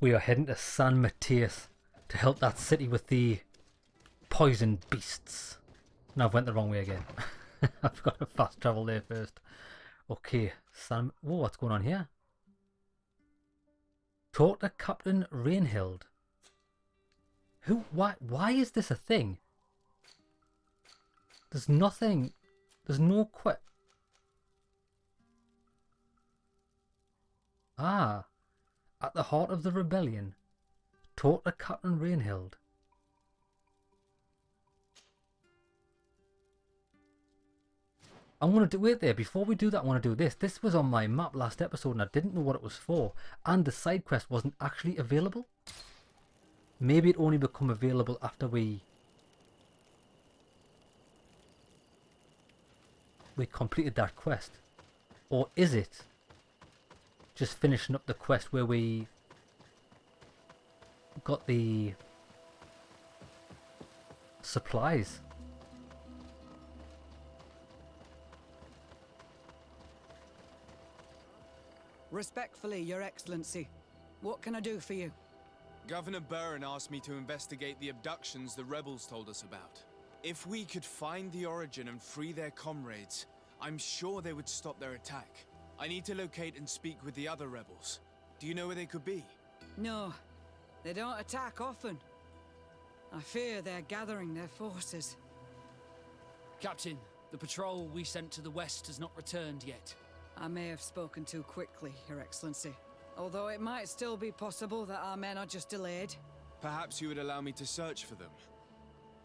We are heading to San Matthias to help that city with the poison beasts. No, I've went the wrong way again. I've got to fast travel there first. Okay, San... Whoa, what's going on here? Talk to Captain Rainhild. Who? Why is this a thing? There's nothing. There's no quit. Ah. At the heart of the rebellion. Talk to Captain Rainhild. I'm going to do... Wait there. Before we do that, I want to do this. This was on my map last episode and I didn't know what it was for. And the side quest wasn't actually available. Maybe it only become available after we completed that quest. Or is it just finishing up the quest where we got the supplies? Respectfully, Your Excellency. What can I do for you? Governor Burren asked me to investigate the abductions the rebels told us about. If we could find the origin and free their comrades, I'm sure they would stop their attack. I need to locate and speak with the other rebels. Do you know where they could be? No, they don't attack often. I fear they're gathering their forces. Captain, the patrol we sent to the west has not returned yet. I may have spoken too quickly, Your Excellency. Although it might still be possible that our men are just delayed. Perhaps you would allow me to search for them.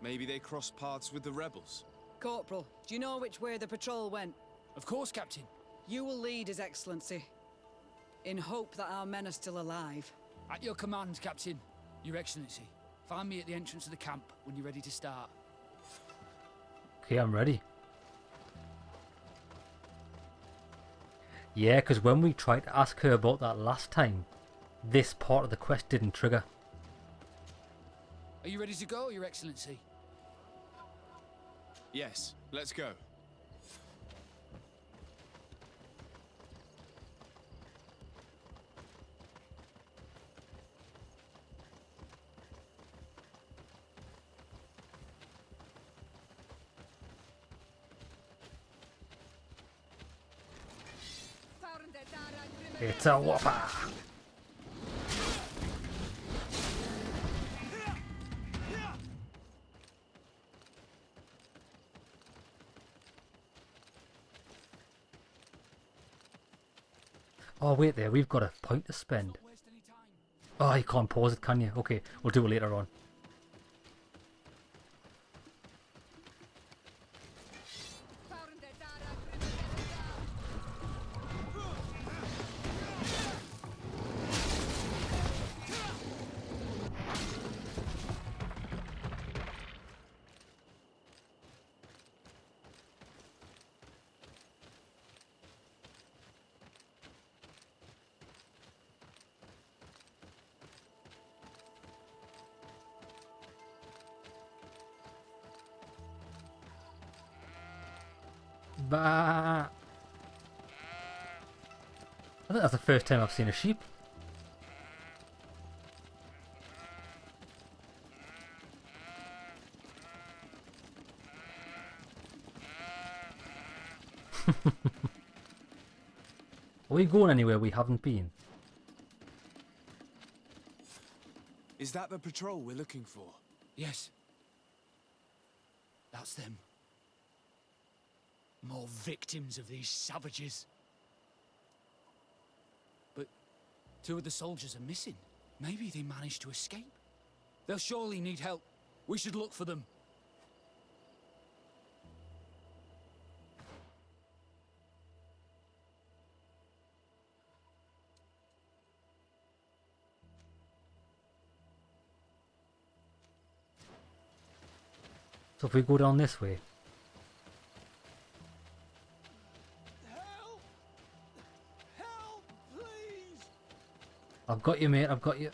Maybe they crossed paths with the rebels. Corporal, do you know which way the patrol went? Of course, Captain. You will lead, His Excellency, in hope that our men are still alive. At your command, Captain. Your Excellency. Find me at the entrance of the camp when you're ready to start. Okay, I'm ready. Yeah, because when we tried to ask her about that last time, this part of the quest didn't trigger. Are you ready to go, Your Excellency? Yes, let's go. It's a whopper! Oh wait there, we've got a point to spend. Oh, you can't pause it, can you? Okay, we'll do it later on. Bah. I think that's the first time I've seen a sheep. Are we going anywhere we haven't been? Is that the patrol we're looking for? Yes. That's them. More victims of these savages. But 2 of the soldiers are missing. Maybe they managed to escape. They'll surely need help. We should look for them. So if we go down this way. I've got you, mate. I've got you.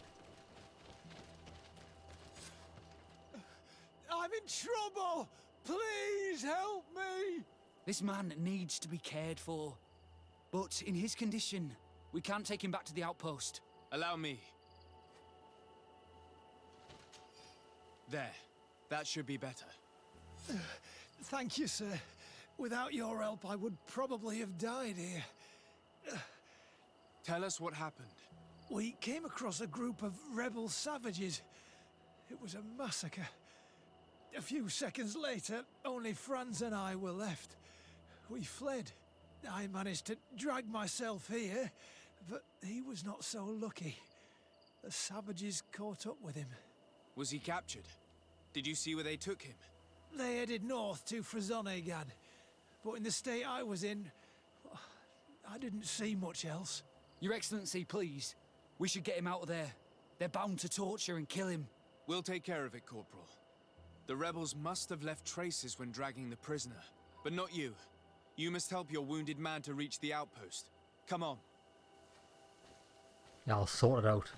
I'm in trouble! Please help me! This man needs to be cared for. But in his condition, we can't take him back to the outpost. Allow me. There. That should be better. Thank you, sir. Without your help, I would probably have died here. Tell us what happened. We came across a group of rebel savages. It was a massacre. A few seconds later, only Franz and I were left. We fled. I managed to drag myself here, but he was not so lucky. The savages caught up with him. Was he captured? Did you see where they took him? They headed north to Frezonegad, but in the state I was in, I didn't see much else. Your Excellency, please. We should get him out of there. They're bound to torture and kill him. We'll take care of it, Corporal. The rebels must have left traces when dragging the prisoner. But not you. You must help your wounded man to reach the outpost. Come on. Yeah, I'll sort it out.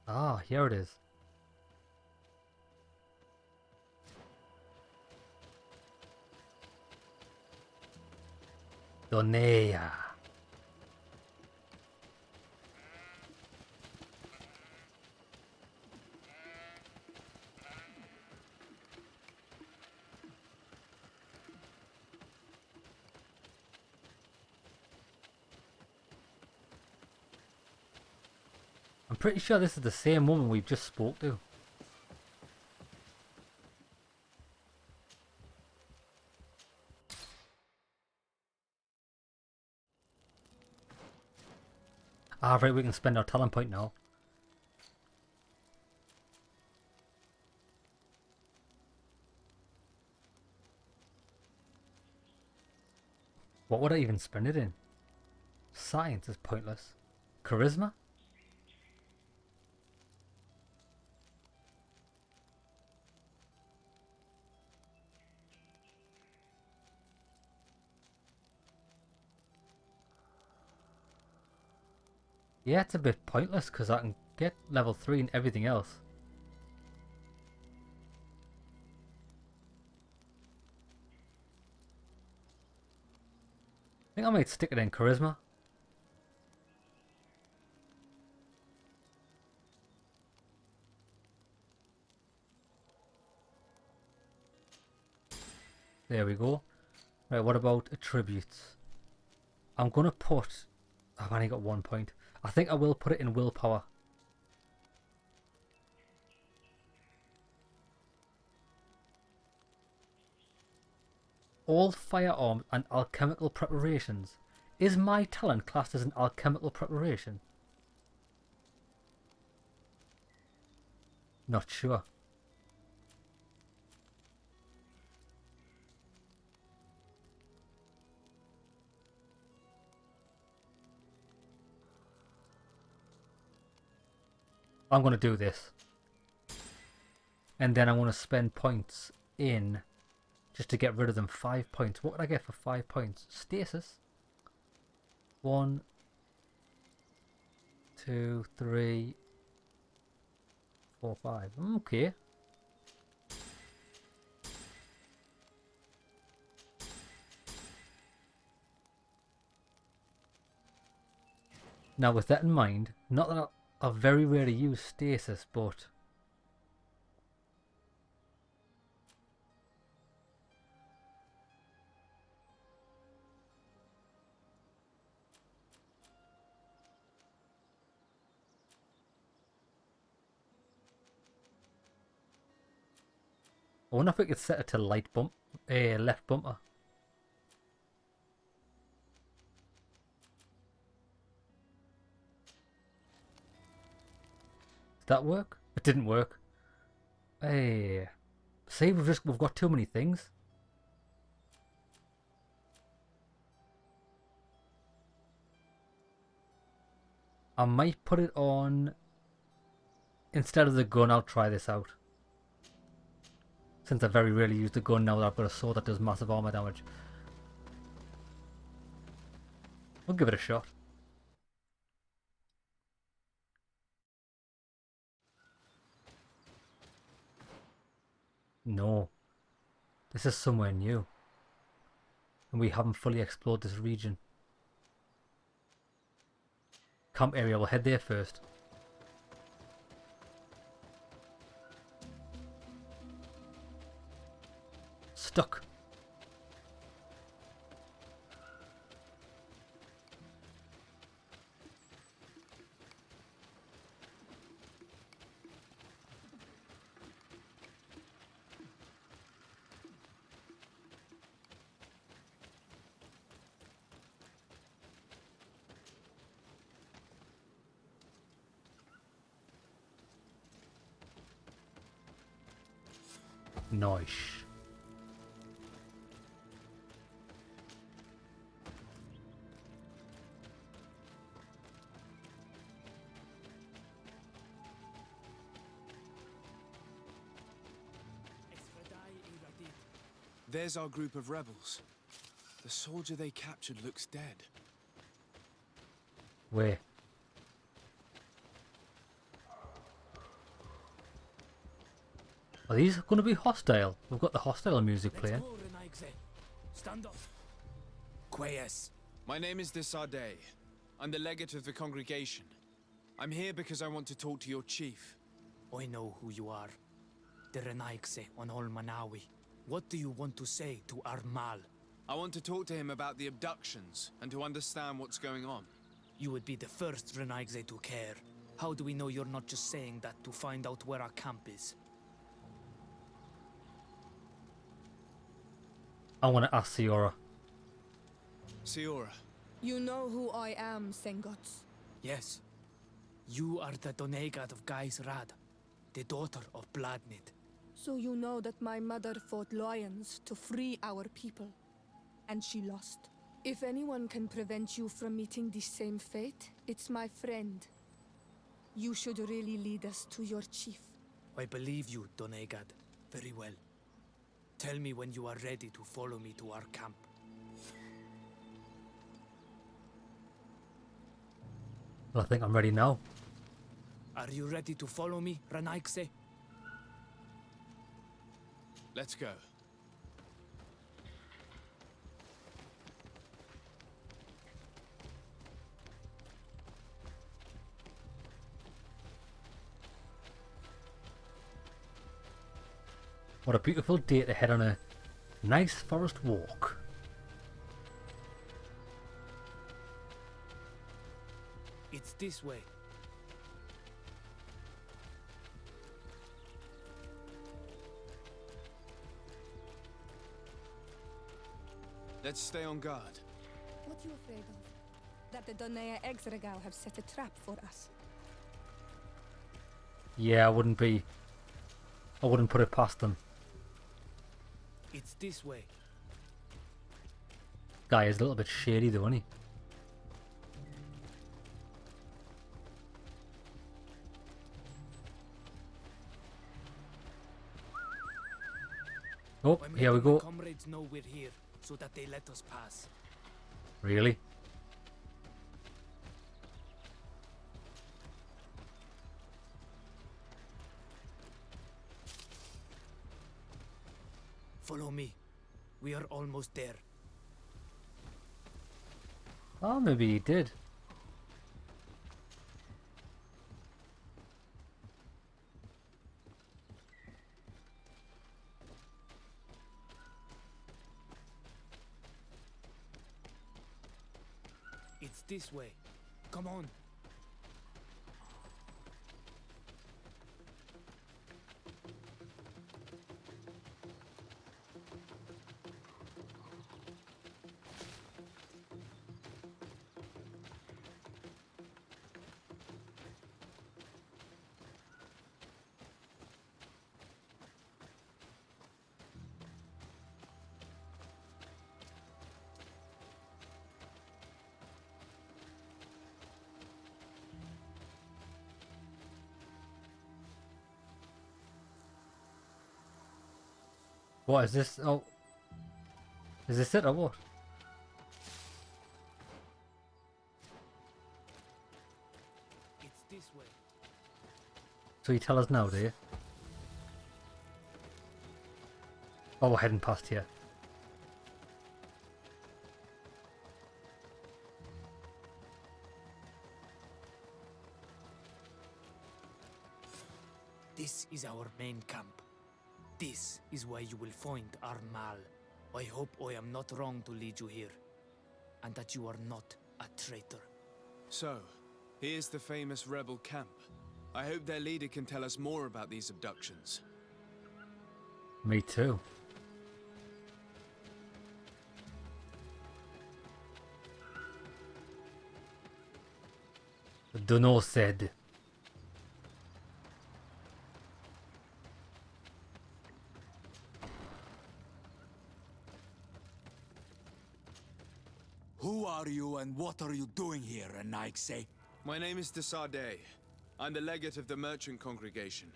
Ah, here it is. Donea. I'm pretty sure this is the same woman we've just spoke to. Ah, right, we can spend our talent point now. What would I even spend it in? Science is pointless. Charisma? Yeah, it's a bit pointless because I can get level 3 and everything else. I think I might stick it in charisma. There we go. Right, what about attributes? I'm gonna put... I've only got 1 point. I think I will put it in willpower. All firearms and alchemical preparations. Is my talent classed as an alchemical preparation? Not sure. I'm going to do this. And then I'm going to spend points in just to get rid of them. 5 points. What would I get for 5 points? Stasis. 1, 2, 3, 4, 5. Okay. Now with that in mind, not that I very rarely use stasis, but I wonder if we could set it to light bump, left bumper. Did that work? It didn't work. Hey, see, we've got too many things. I might put it on instead of the gun. I'll try this out. Since I very rarely use the gun now that I've got a sword that does massive armor damage. We'll give it a shot. No. This is somewhere new. And we haven't fully explored this region. camp area. We'll head there first. Stuck. Nice. There's our group of rebels. The soldier they captured looks dead. Where? Are these going to be hostile? We've got the hostile music playing. Stand up. Quies. My name is Sardet. I'm the legate of the congregation. I'm here because I want to talk to your chief. I know who you are. The Renaigse on Olmanawi. What do you want to say to Armal? I want to talk to him about the abductions and to understand what's going on. You would be the first Renaigse to care. How do we know you're not just saying that to find out where our camp is? I want to ask Siora. Siora. You know who I am, Sengots. Yes. You are the Donegad of Gais Rad, the daughter of Bladnid. So you know that my mother fought lions to free our people. And she lost. If anyone can prevent you from meeting the same fate, it's my friend. You should really lead us to your chief. I believe you, Donegad. Very well. Tell me when you are ready to follow me to our camp. Well, I think I'm ready now. Are you ready to follow me, Renaigse? Let's go. What a beautiful day to head on a nice forest walk. It's this way. Let's stay on guard. What are you afraid of? That the Donea Exregau have set a trap for us. Yeah, I wouldn't put it past them. It's this way. Guy is a little bit shady though, isn't he? Oh, I'm here we letting my go. comrades know we're here, so that they let us pass. Really? Follow me. We are almost there. Oh, maybe he did. It's this way. Come on. What is this? Oh, is this it or what? It's this way. So you tell us now, do you? Oh, we're heading past here. This is our main camp. This is where you will find our Mal. I hope I am not wrong to lead you here, and that you are not a traitor. So, here's the famous rebel camp. I hope their leader can tell us more about these abductions. Me too. Dunno said. Who are you and what are you doing here, Anaikse? My name is Sardet. I'm the legate of the merchant congregation.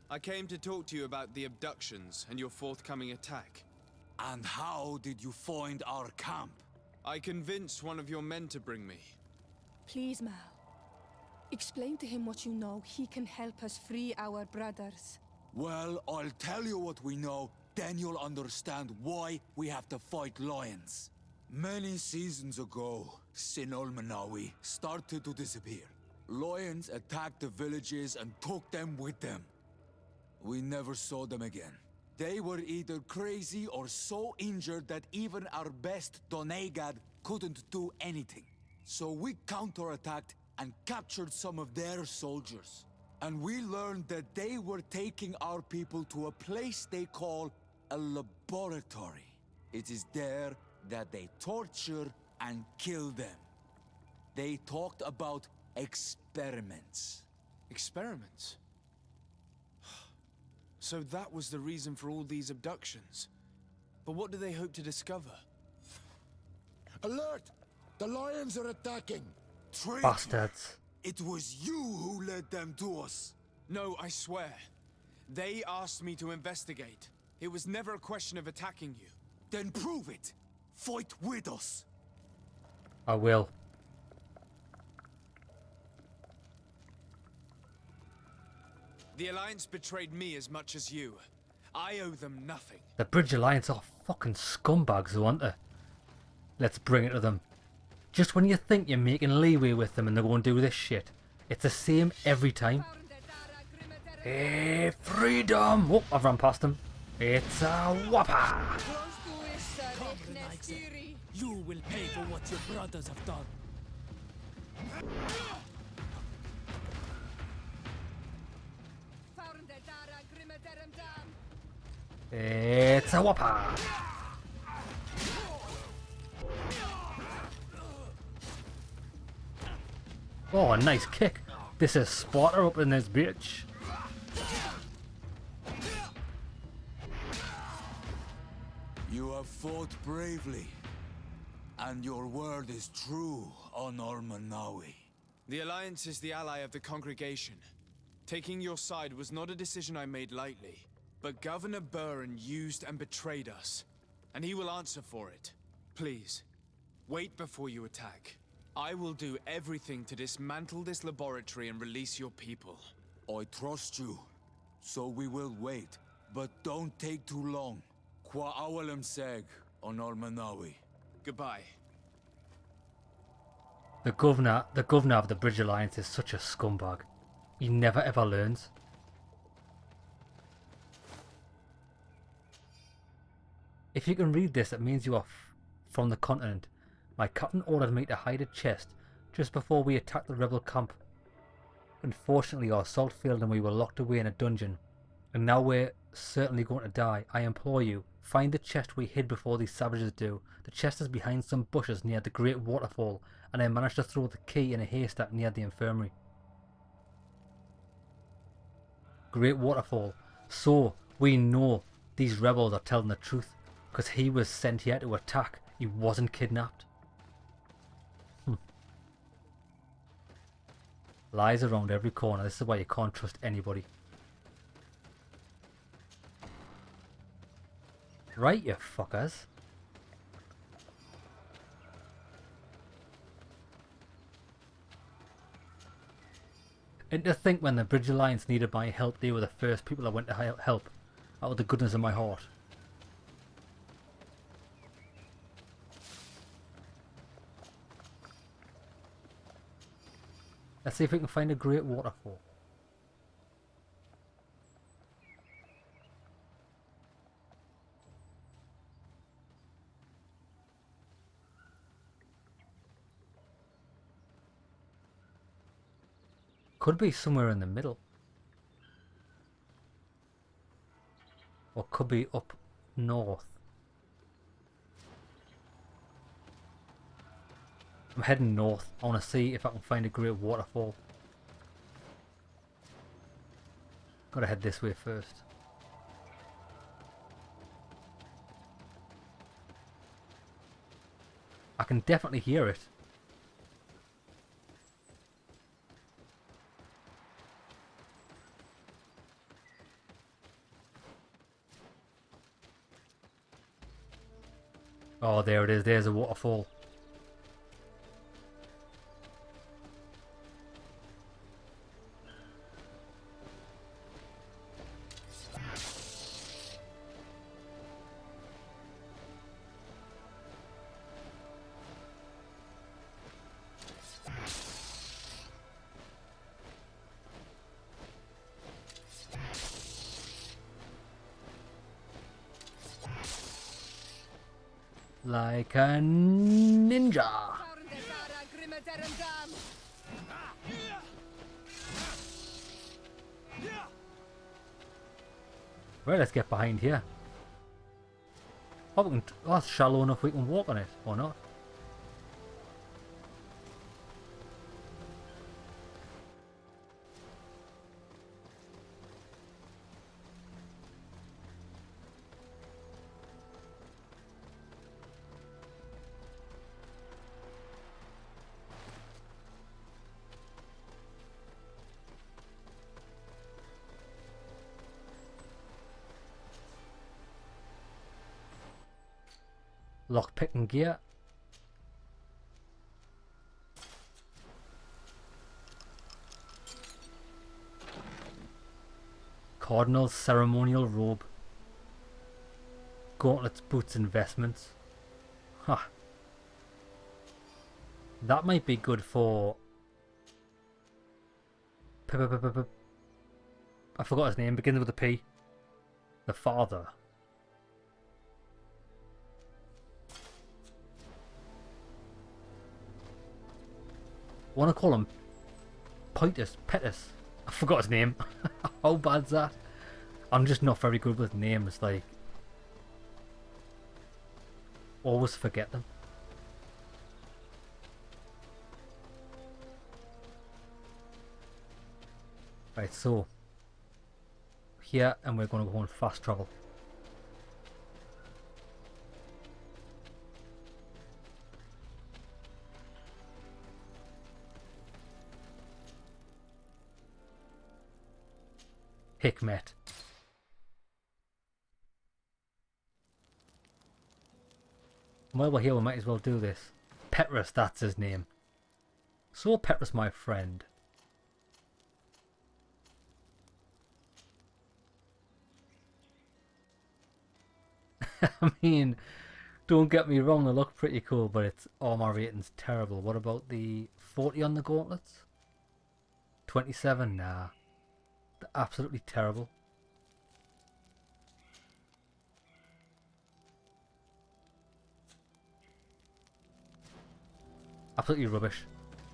I came to talk to you about the abductions and your forthcoming attack. And how did you find our camp? I convinced one of your men to bring me. Please, Mal. Explain to him what you know. He can help us free our brothers. Well, I'll tell you what we know, then you'll understand why we have to fight lions. Many seasons ago, Sinol Manawi started to disappear. Lions attacked the villages and took them with them. We never saw them again. They were either crazy or so injured that even our best Donegad couldn't do anything. So we counterattacked and captured some of their soldiers. And we learned that they were taking our people to a place they call a laboratory. It is there that they torture and kill them. They talked about experiments. Experiments? So that was the reason for all these abductions. But what do they hope to discover? Alert! The lions are attacking! Traitor! Bastards. It was you who led them to us. No, I swear. They asked me to investigate. It was never a question of attacking you. Then prove it. Fight with us. I will. The Alliance betrayed me as much as you. I owe them nothing. The Bridge Alliance are fucking scumbags, though, aren't they? Let's bring it to them. Just when you think you're making leeway with them and they won't do this shit. It's the same every time. Hey, freedom! Oh, I've run past them. It's a whopper! You will pay for what your brothers have done. It's a whopper! Oh, a nice kick. This is Sparta up in this bitch. You have fought bravely. And your word is true, Honor Manawi. The Alliance is the ally of the congregation. Taking your side was not a decision I made lightly. But Governor Burren used and betrayed us. And he will answer for it. Please, wait before you attack. I will do everything to dismantle this laboratory and release your people. I trust you. So we will wait. But don't take too long. Qua awalem seg, Honor Manawi. Goodbye. The governor of the Bridge Alliance is such a scumbag. He never ever learns. If you can read this, it means you are from the continent. My captain ordered me to hide a chest just before we attacked the rebel camp. Unfortunately, our assault failed and we were locked away in a dungeon. And now we're certainly going to die. I implore you, find the chest we hid before these savages do. The chest is behind some bushes near the great waterfall, and I managed to throw the key in a haystack near the infirmary. Great waterfall. So, we know these rebels are telling the truth, because he was sent here to attack. He wasn't kidnapped. Lies around every corner. This is why you can't trust anybody. Right, you fuckers. And to think when the Bridge Alliance needed my help, they were the first people I went to help. Out of the goodness of my heart. Let's see if we can find a great waterfall. Could be somewhere in the middle. Or could be up north. I'm heading north. I want to see if I can find a great waterfall. Gotta head this way first. I can definitely hear it. Oh, there it is. There's a waterfall. Like a ninja. Right, let's get behind here. Oh, we can, oh, that's shallow enough we can walk on it, or not? Lockpicking gear. Cardinal's ceremonial robe. Gauntlets, boots, investments. Huh. That might be good for... I forgot his name, begins with a P. The father. I want to call him Petus. I forgot his name. How bad's that? I'm just not very good with names, like... Always forget them. Right, so... Here, and we're going to go on fast travel. Hikmet. While we're here, we might as well do this. Petrus, that's his name. So Petrus, my friend. I mean, don't get me wrong, they look pretty cool, but its armor rating's terrible. What about the 40 on the gauntlets? 27? Nah. They're absolutely terrible. Absolutely rubbish.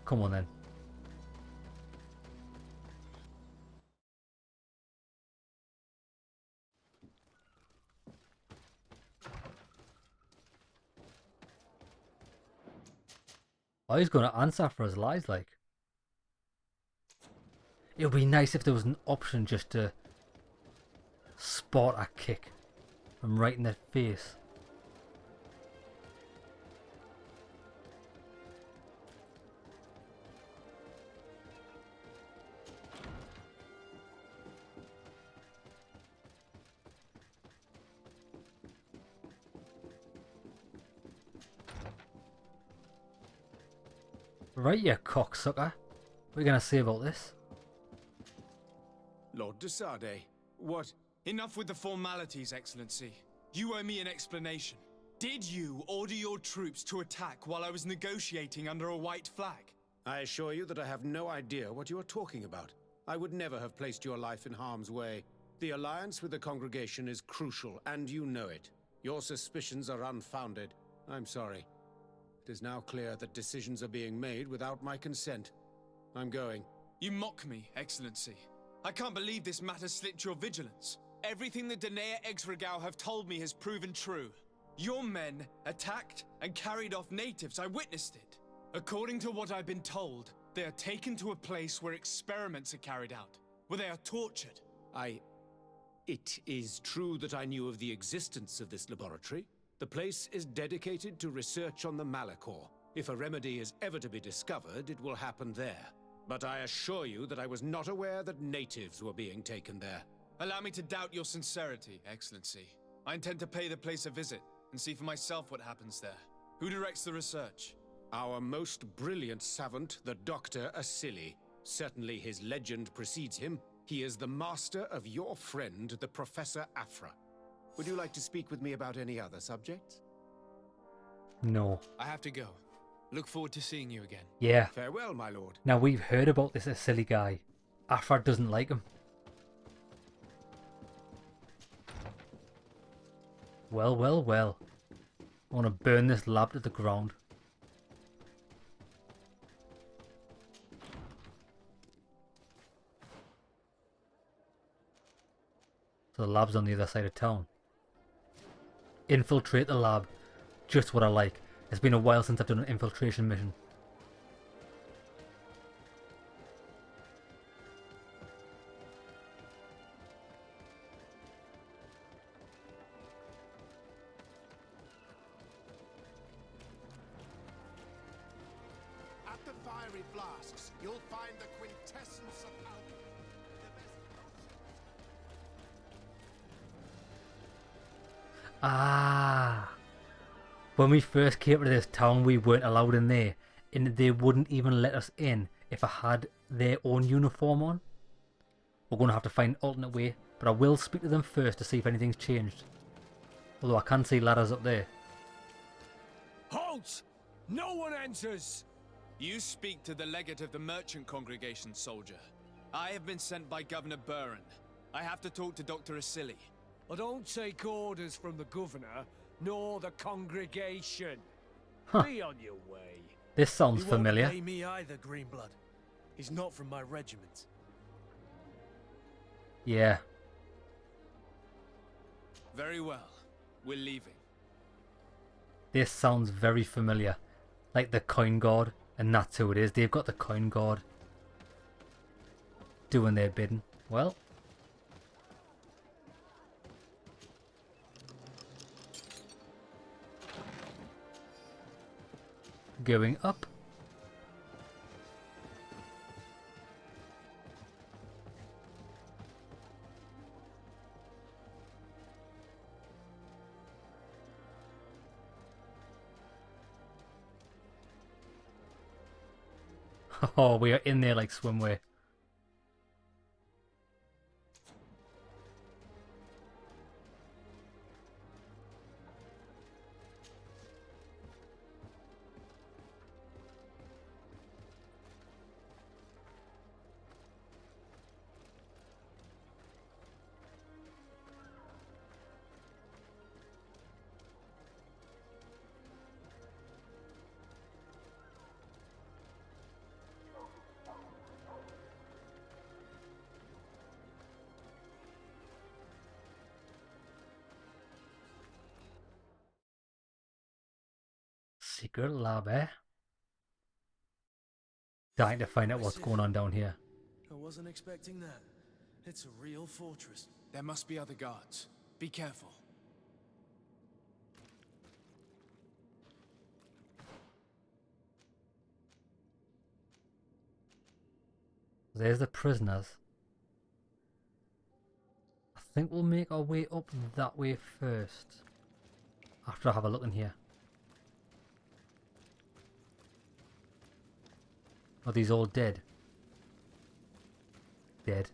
Come on then. Oh, he's going to answer for his lies, like. It would be nice if there was an option just to spot a kick from right in their face. Right, you cocksucker. What are you going to say about this? Lord de Sardet, what? Enough with the formalities, Excellency. You owe me an explanation. Did you order your troops to attack while I was negotiating under a white flag? I assure you that I have no idea what you are talking about. I would never have placed your life in harm's way. The alliance with the congregation is crucial, and you know it. Your suspicions are unfounded. I'm sorry. It is now clear that decisions are being made without my consent. I'm going. You mock me, Excellency. I can't believe this matter slipped your vigilance. Everything the Danea Exregao have told me has proven true. Your men attacked and carried off natives. I witnessed it. According to what I've been told, they are taken to a place where experiments are carried out, where they are tortured. It is true that I knew of the existence of this laboratory. The place is dedicated to research on the Malachor. If a remedy is ever to be discovered, it will happen there. But I assure you that I was not aware that natives were being taken there. Allow me to doubt your sincerity, Excellency. I intend to pay the place a visit and see for myself what happens there. Who directs the research? Our most brilliant savant, the Dr. Asili. Certainly his legend precedes him. He is the master of your friend, the Professor Afra. Would you like to speak with me about any other subjects? No. I have to go. Look forward to seeing you again. Yeah. Farewell, my lord. Now we've heard about this silly guy. Afra doesn't like him. Well, well, well. I want to burn this lab to the ground. So the lab's on the other side of town. Infiltrate the lab. Just what I like. It's been a while since I've done an infiltration mission. At the fiery flasks, you'll find the quintessence of alchemy. Ah. When we first came to this town, we weren't allowed in there. And they wouldn't even let us in if I had their own uniform on. We're going to have to find an alternate way. But I will speak to them first to see if anything's changed. Although I can see ladders up there. Halt! No one enters! You speak to the legate of the merchant congregation, soldier. I have been sent by Governor Buren. I have to talk to Dr. Asili. I don't take orders from the governor, nor the congregation. Huh. Be on your way. This sounds He familiar. won't pay me either, Greenblood. He's not from my regiment. Yeah. Very well. We're leaving. This sounds very familiar. Like the coin guard. And that's who it is. They've got the coin guard. Doing their bidding. Well. Going up. Oh, we are in there like swimwear. Secret lab, eh? Dying to find out what's going on down here. I wasn't expecting that. It's a real fortress. There must be other guards. Be careful. There's the prisoners. I think we'll make our way up that way first. After I have a look in here. Are these all dead? Dead.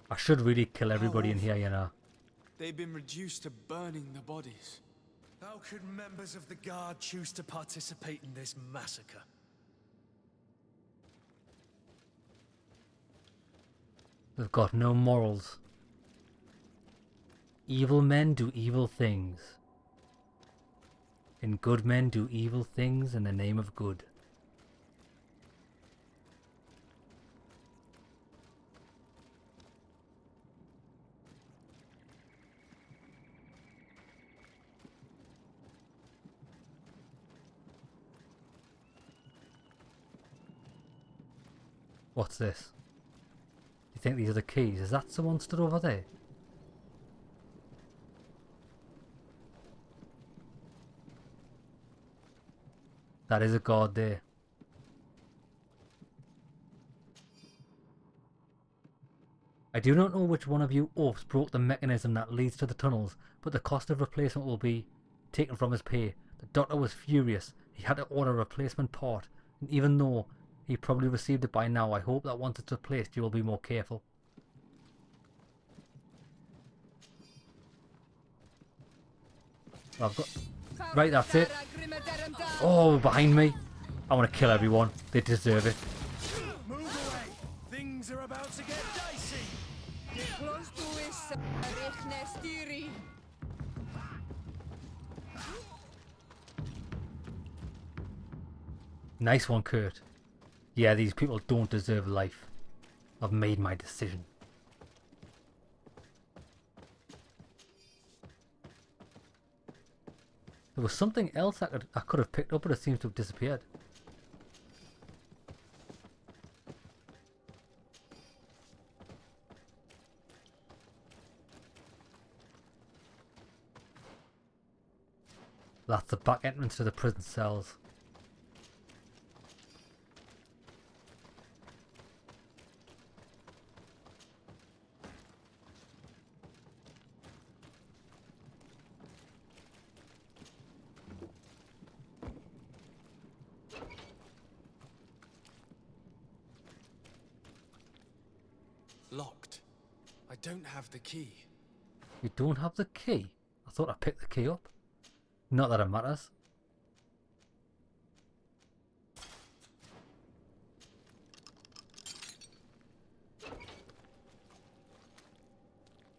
I should really kill everybody in here, you know. They've been reduced to burning the bodies. How could members of the Guard choose to participate in this massacre? They've got no morals. Evil men do evil things. And good men do evil things in the name of good. What's this? You think these are the keys? Is that someone stood over there? That is a guard there. I do not know which one of you oafs broke the mechanism that leads to the tunnels, but the cost of replacement will be taken from his pay. The doctor was furious. He had to order a replacement part, and even though he probably received it by now, I hope that once it's replaced you will be more careful. I've got... Right, that's it. Oh, behind me. I want to kill everyone. They deserve it. Move away! Things are about to get dicey! Nice one, Kurt. Yeah, these people don't deserve life. I've made my decision. There was something else I could have picked up, but it seems to have disappeared. That's the back entrance to the prison cells. Locked. I don't have the key. You don't have the key? I thought I picked the key up. Not that it matters.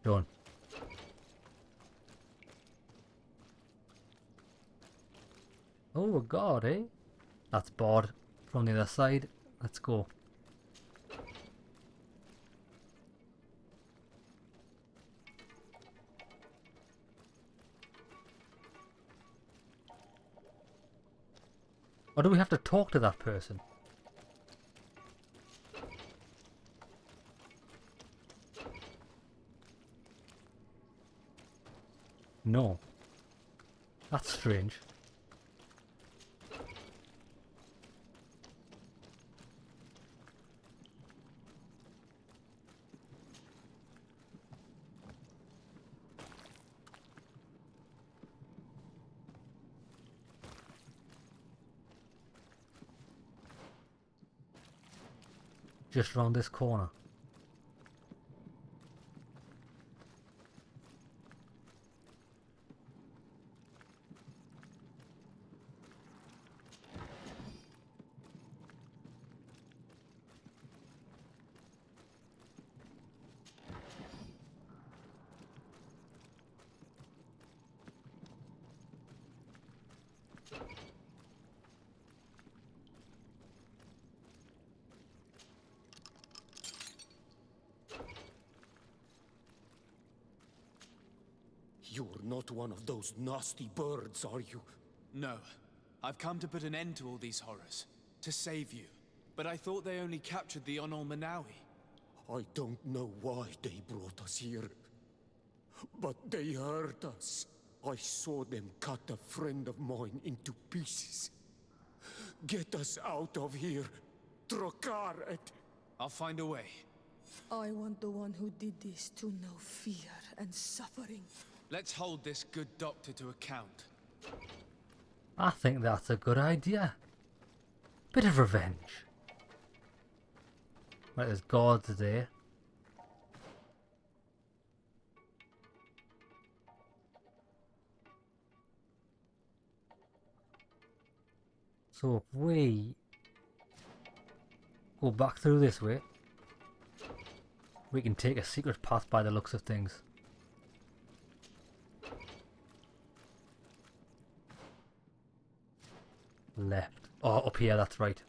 Done. Oh, a guard, eh? That's barred from the other side. Let's go. Or do we have to talk to that person? No. That's strange. Just around this corner. You're not one of those nasty birds, are you? No. I've come to put an end to all these horrors. To save you. But I thought they only captured the Onol Manawi. I don't know why they brought us here. But they hurt us. I saw them cut a friend of mine into pieces. Get us out of here. Trokaret. I'll find a way. I want the one who did this to know fear and suffering. Let's hold this good doctor to account. I think that's a good idea. Bit of revenge. Right, there's guards there. So if we go back through this way, we can take a secret path by the looks of things. Left. Oh, up here, that's right.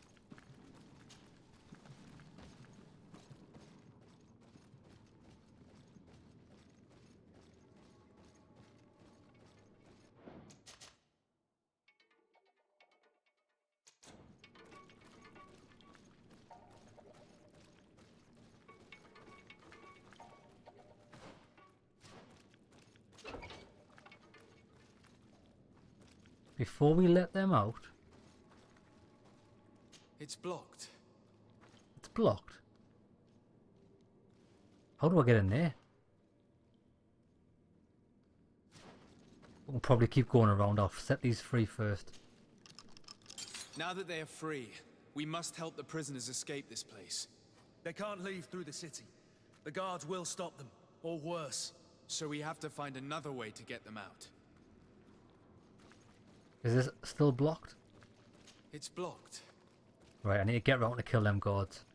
Before we let them out... It's blocked. It's blocked. How do I get in there? We'll probably keep going around. I'll set these free first. Now that they are free, we must help the prisoners escape this place. They can't leave through the city. The guards will stop them, or worse. So we have to find another way to get them out. Is this still blocked? It's blocked. Right, I need to get round to kill them guards.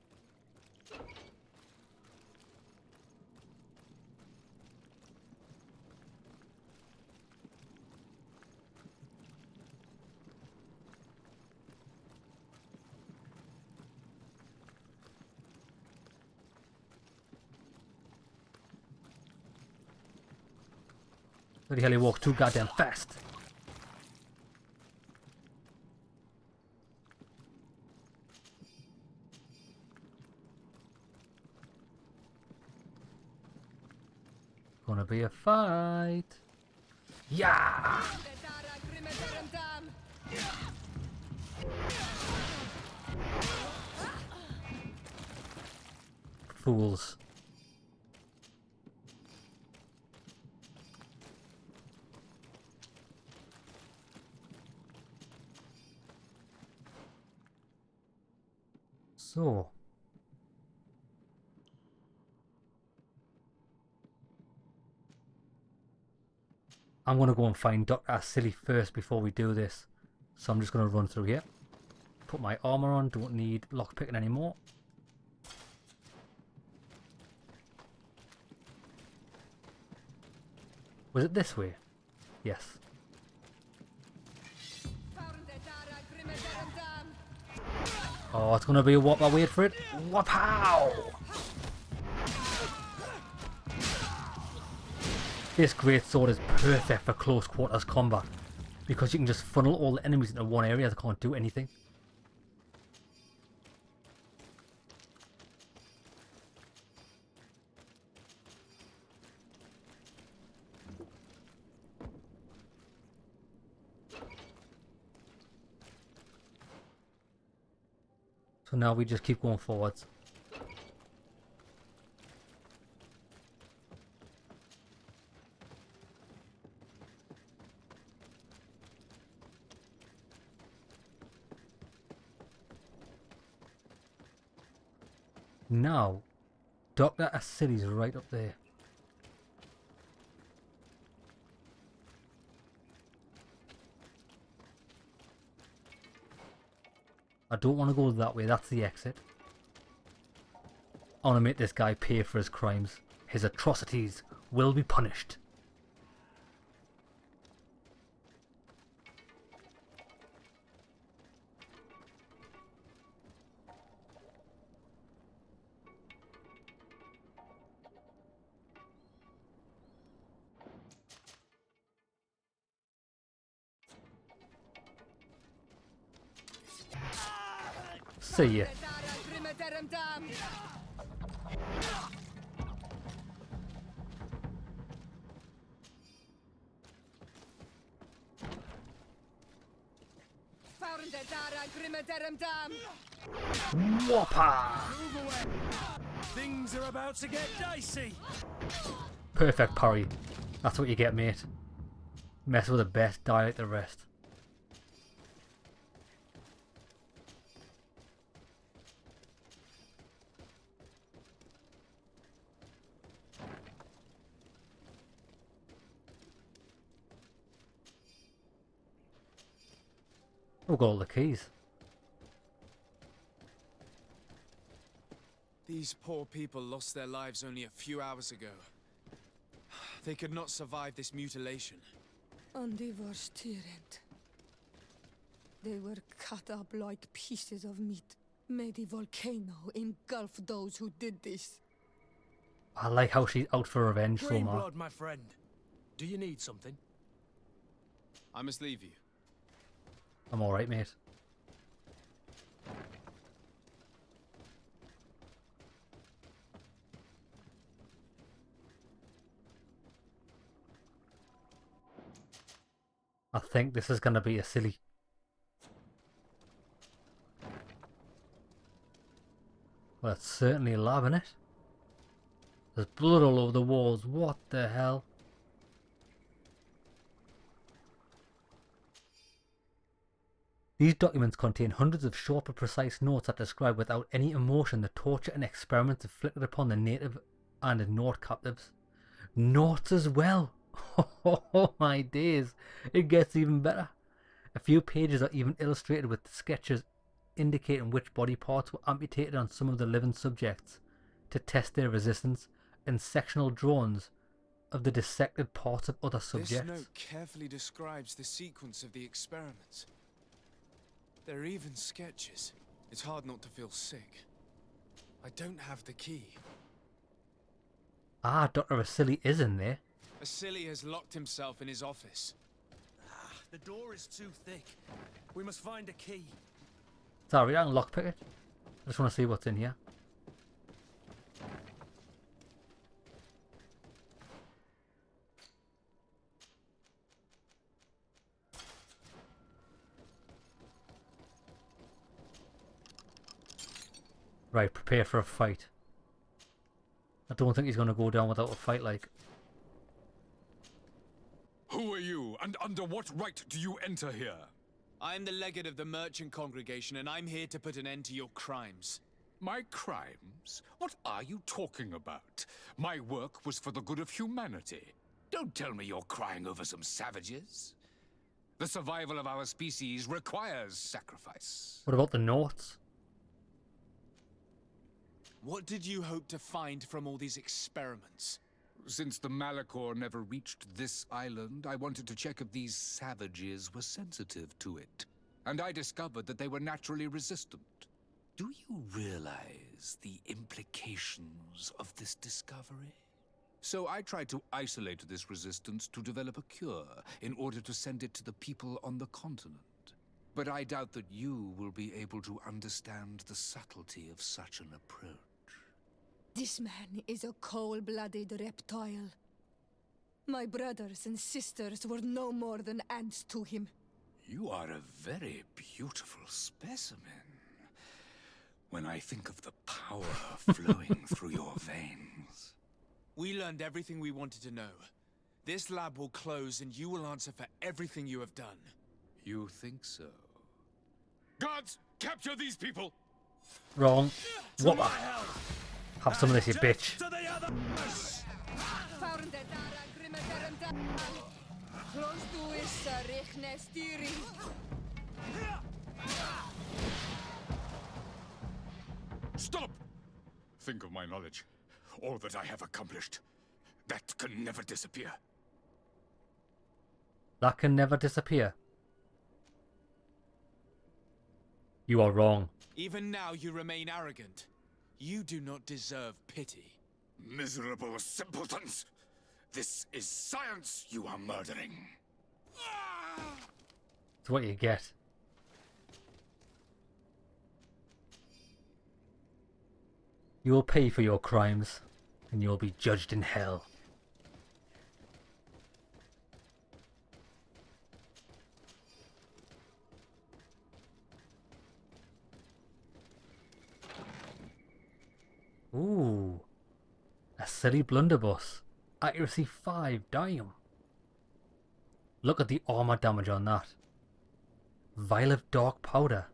Bloody hell, he walked too goddamn fast. Gonna be a fight. Yeah! Fools. So. I'm going to go and find Dr. Asili first before we do this. So I'm just going to run through here. Put my armor on. Don't need lockpicking anymore. Was it this way? Yes. Oh, it's going to be a whopper. Wait for it. Whoop-pow! This great sword is perfect for close quarters combat because you can just funnel all the enemies into one area. They can't do anything. So now we just keep going forwards. Now, Dr. Asili's right up there. I don't want to go that way, that's the exit. I want to make this guy pay for his crimes. His atrocities will be punished. See ya. Whopper! Things are about to get dicey. Perfect parry. That's what you get, mate. Mess with the best, die like the rest. We've got all the keys. These poor people lost their lives only a few hours ago. They could not survive this mutilation. They were cut up like pieces of meat. May the volcano engulf those who did this. I like how she's out for revenge so Green much. blood, my friend. Do you need something? I must leave you. I'm alright, mate. I think this is going to be Asili. Well, it's certainly a lab, isn't it? There's blood all over the walls. What the hell? These documents contain hundreds of short but precise notes that describe without any emotion the torture and experiments inflicted upon the native and ignored captives. Notes as well! Oh my days! It gets even better. A few pages are even illustrated with sketches indicating which body parts were amputated on some of the living subjects to test their resistance, and sectional drawings of the dissected parts of other subjects. This note carefully describes the sequence of the experiments. There are even sketches. It's hard not to feel sick. I don't have the key. Ah, Dr. Asili is in there. Asili has locked himself in his office. The door is too thick. We must find a key. Sorry, I can lockpick it. I just want to see what's in here. Right, prepare for a fight. I don't think he's going to go down without a fight, like. Who are you, and under what right do you enter here? I'm the legate of the merchant congregation, and I'm here to put an end to your crimes. My crimes? What are you talking about? My work was for the good of humanity. Don't tell me you're crying over some savages. The survival of our species requires sacrifice. What about the notes? What did you hope to find from all these experiments? Since the Malachor never reached this island, I wanted to check if these savages were sensitive to it. And I discovered that they were naturally resistant. Do you realize the implications of this discovery? So I tried to isolate this resistance to develop a cure in order to send it to the people on the continent. But I doubt that you will be able to understand the subtlety of such an approach. This man is a cold-blooded reptile. My brothers and sisters were no more than ants to him. You are a very beautiful specimen. When I think of the power flowing through your veins. We learned everything we wanted to know. This lab will close and you will answer for everything you have done. You think so? Guards, capture these people! Wrong. What the? Have some of this, you bitch. Stop! Think of my knowledge. All that I have accomplished. That can never disappear. That can never disappear. You are wrong. Even now you remain arrogant. You do not deserve pity. Miserable simpletons! This is science you are murdering. It's what you get. You will pay for your crimes, and you will be judged in hell. Ooh. A silly blunderbuss. Accuracy 5, damn. Look at the armor damage on that. Vial of dark powder.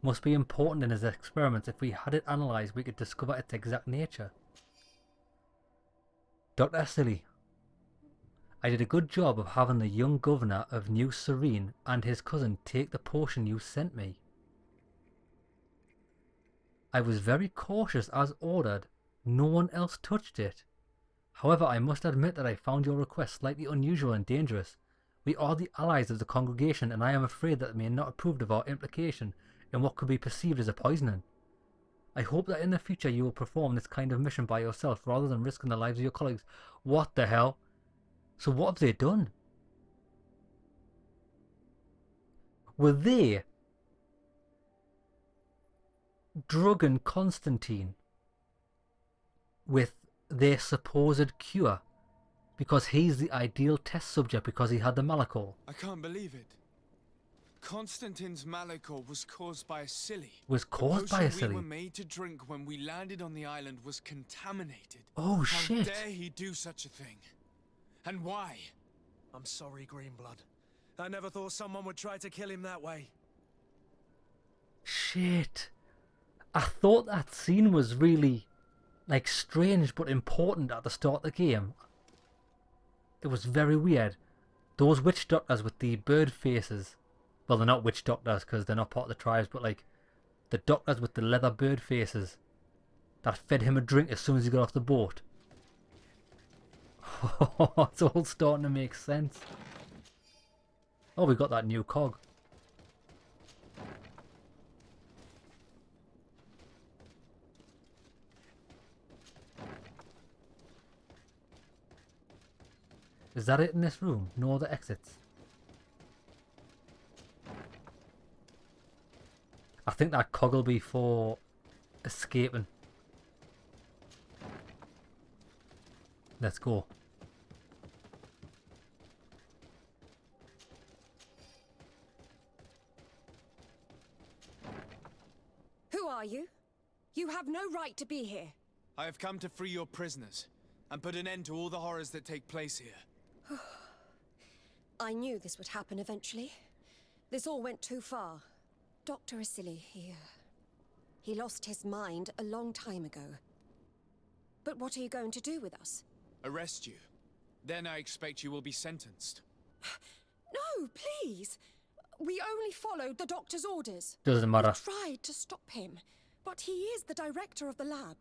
Must be important in his experiments. If we had it analysed, we could discover its exact nature. Dr. Asili, I did a good job of having the young governor of New Serene and his cousin take the potion you sent me. I was very cautious as ordered. No one else touched it. However, I must admit that I found your request slightly unusual and dangerous. We are the allies of the congregation, and I am afraid that they may not approve of our implication in what could be perceived as a poisoning. I hope that in the future you will perform this kind of mission by yourself rather than risking the lives of your colleagues. What the hell? So what have they done? Were they drugging Constantine with their supposed cure because he's the ideal test subject because he had the Malachor? I can't believe it. Constantine's Malachor was caused by Asili. Was caused by The potion we were Asili? made to drink when we landed on the island was contaminated. Oh, How shit. dare he do such a thing? And why? I'm sorry, Greenblood. I never thought someone would try to kill him that way. Shit. I thought that scene was really, like, strange but important at the start of the game. It was very weird. Those witch doctors with the bird faces. Well, they're not witch doctors because they're not part of the tribes, but like the doctors with the leather bird faces that fed him a drink as soon as he got off the boat. It's all starting to make sense. Oh, we got that new cog. Is that it in this room? No other exits? I think that cog will be for escaping. Let's go. Who are you? You have no right to be here. I have come to free your prisoners and put an end to all the horrors that take place here. I knew this would happen eventually. This all went too far. Dr. Asili, he lost his mind a long time ago. But what are you going to do with us? Arrest you. Then I expect you will be sentenced. No, please! We only followed the doctor's orders. Doesn't matter. We tried to stop him, but he is the director of the lab.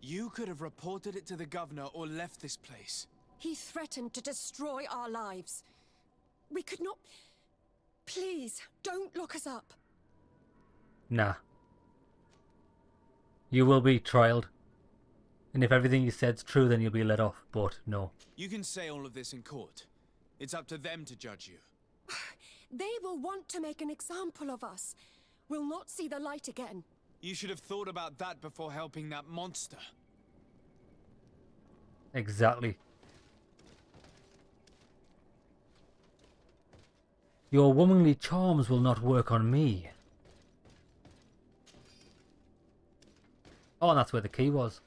You could have reported it to the governor or left this place. He threatened to destroy our lives. We could not... Please, don't lock us up. Nah. You will be trialed. And if everything you said's true, then you'll be let off. But no. You can say all of this in court. It's up to them to judge you. They will want to make an example of us. We'll not see the light again. You should have thought about that before helping that monster. Exactly. Your womanly charms will not work on me. Oh, and that's where the key was.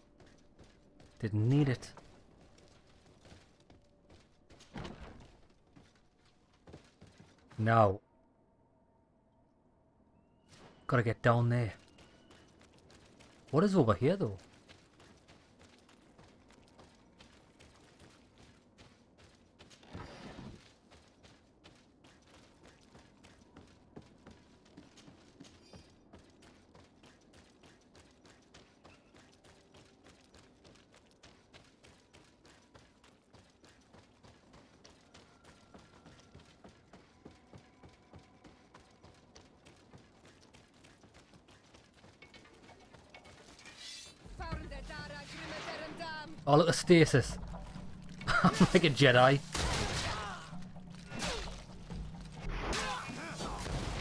Didn't need it. Now. Gotta get down there. What is over here though? Oh, look at stasis. I'm like a Jedi.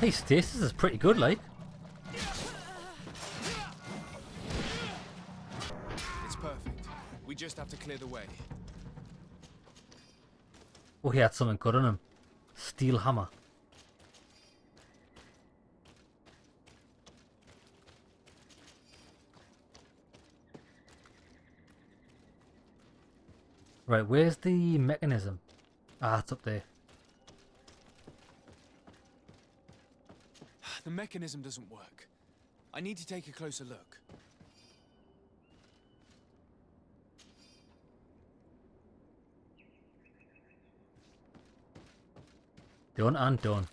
Hey, stasis is pretty good, like. It's perfect. We just have to clear the way. Oh, he had something good on him. Steel hammer. Right, where's the mechanism? Ah, it's up there. The mechanism doesn't work. I need to take a closer look. Done and done.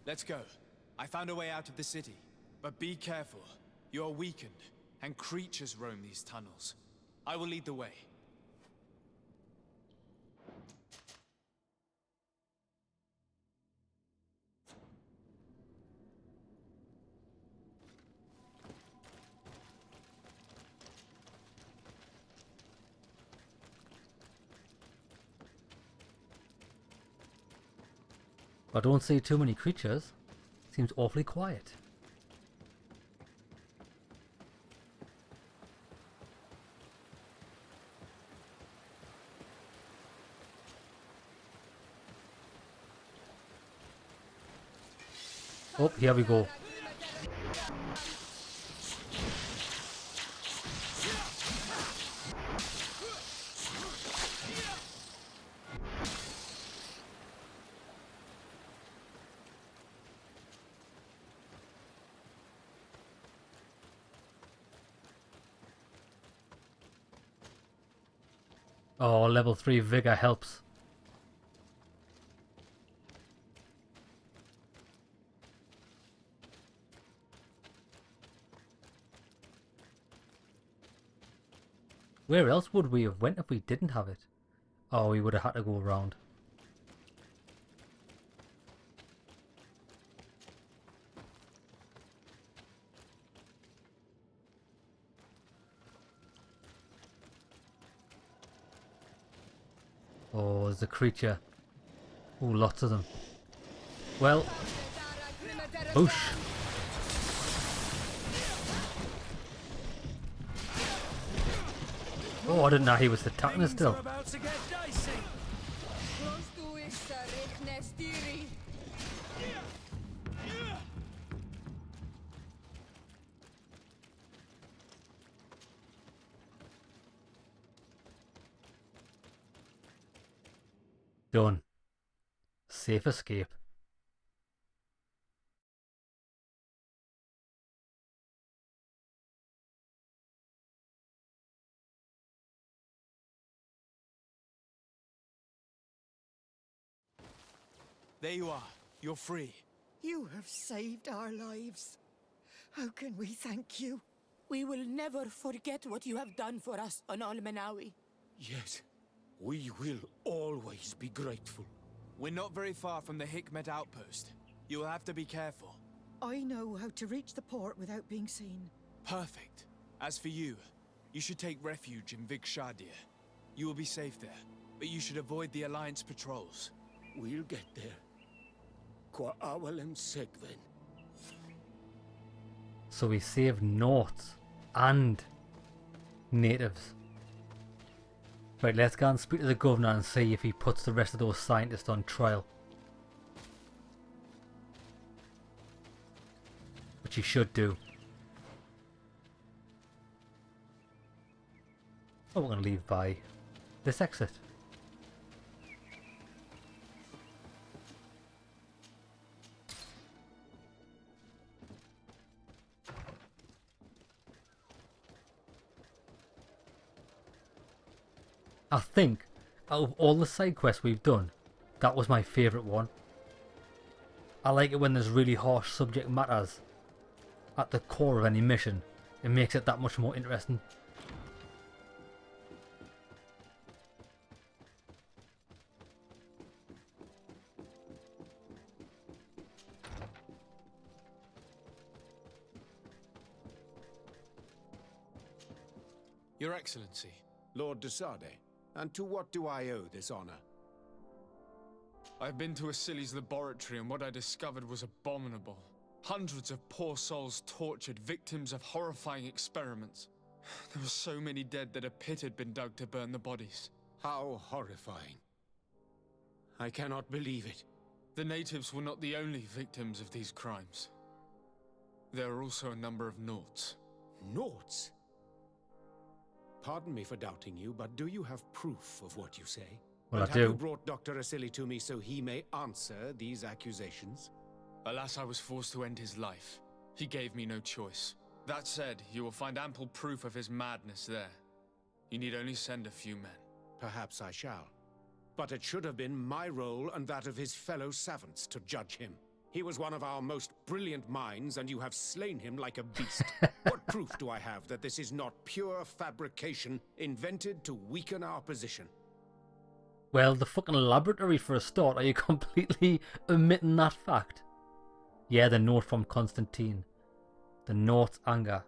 Let's go. I found a way out of the city. But be careful. You are weakened, and creatures roam these tunnels. I will lead the way. I don't see too many creatures. Seems awfully quiet. Oh, here we go. Oh, level 3 vigor helps. Where else would we have went if we didn't have it? Oh, we would have had to go around. Oh, there's a creature. Oh, lots of them. Well, whoosh. Oh, I didn't know he was attacking us still. Done. Safe escape. There you are. You're free. You have saved our lives. How can we thank you? We will never forget what you have done for us on Almenawi. Yes, we will always be grateful. We're not very far from the Hikmet outpost. You will have to be careful. I know how to reach the port without being seen. Perfect. As for you, you should take refuge in Vikshadir. You will be safe there, but you should avoid the Alliance patrols. We'll get there. Qua awalem segven. So we saved Norts and natives. Right, let's go and speak to the governor and see if he puts the rest of those scientists on trial. Which he should do. Oh, we're going to leave by this exit. I think, out of all the side quests we've done, that was my favourite one. I like it when there's really harsh subject matters at the core of any mission. It makes it that much more interesting. Your Excellency. Lord de Sardet, and to what do I owe this honor? I've been to Asili's laboratory and what I discovered was abominable. Hundreds of poor souls tortured, victims of horrifying experiments. There were so many dead that a pit had been dug to burn the bodies. How horrifying. I cannot believe it. The natives were not the only victims of these crimes. There are also a number of Nauts. Nauts? Pardon me for doubting you, but do you have proof of what you say? Well, and I do. Have you brought Dr. Asili to me so he may answer these accusations? Alas, I was forced to end his life. He gave me no choice. That said, you will find ample proof of his madness there. You need only send a few men. Perhaps I shall. But it should have been my role and that of his fellow savants to judge him. He was one of our most brilliant minds, and you have slain him like a beast. What proof do I have that this is not pure fabrication invented to weaken our position? Well, the fucking laboratory for a start. Are you completely omitting that fact? Yeah, the note from Constantine. The note's anger.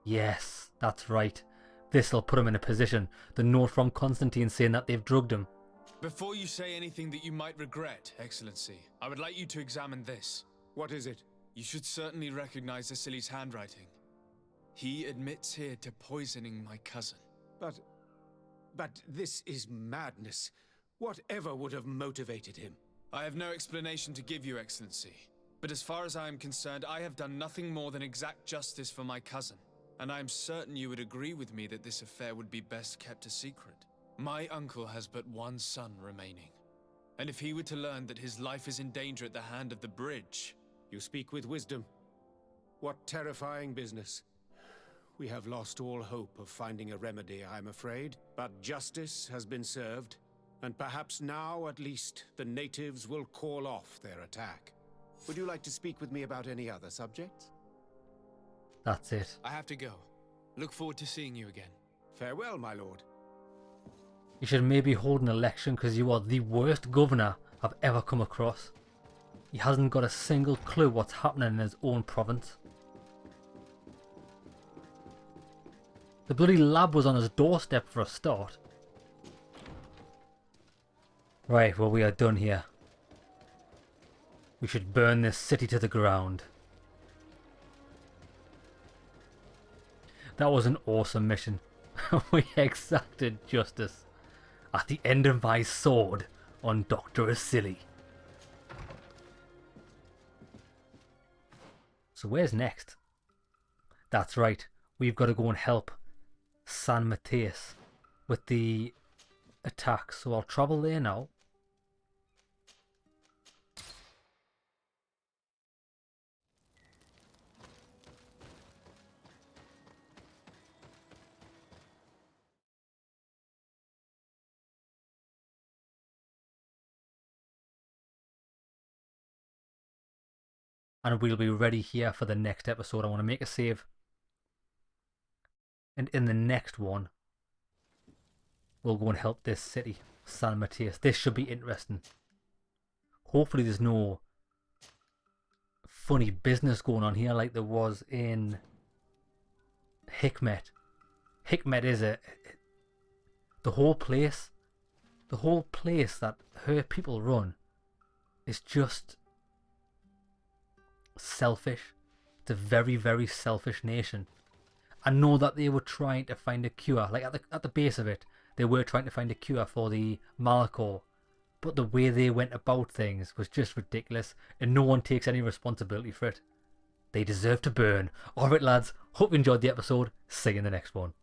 Yes, that's right. This'll put him in a position. The note from Constantine saying that they've drugged him. Before you say anything that you might regret, Excellency, I would like you to examine this. What is it? You should certainly recognize Asili's handwriting. He admits here to poisoning my cousin. But this is madness. Whatever would have motivated him? I have no explanation to give you, Excellency. But as far as I am concerned, I have done nothing more than exact justice for my cousin. And I am certain you would agree with me that this affair would be best kept a secret. My uncle has but one son remaining. And if he were to learn that his life is in danger at the hand of the bridge... You speak with wisdom. What terrifying business. We have lost all hope of finding a remedy, I'm afraid. But justice has been served, and perhaps now, at least, the natives will call off their attack. Would you like to speak with me about any other subjects? That's it. I have to go. Look forward to seeing you again. Farewell, my lord. You should maybe hold an election because you are the worst governor I've ever come across. He hasn't got a single clue what's happening in his own province. The bloody lab was on his doorstep for a start. Right, well, we are done here. We should burn this city to the ground. That was an awesome mission. We exacted justice at the end of my sword on Dr. Asili. So where's next? That's right, we've got to go and help San Matthias with the attack. So I'll travel there now. And we'll be ready here for the next episode. I want to make a save. And in the next one, we'll go and help this city, San Matthias. This should be interesting. Hopefully there's no funny business going on here like there was in Hikmet. Hikmet is the whole place that her people run is just selfish. It's a very, very selfish nation. I know that they were trying to find a cure, like at the base of it, they were trying to find a cure for the Malachor, but the way they went about things was just ridiculous, and no one takes any responsibility for it. They deserve to burn. Alright lads, hope you enjoyed the episode. See you in the next one.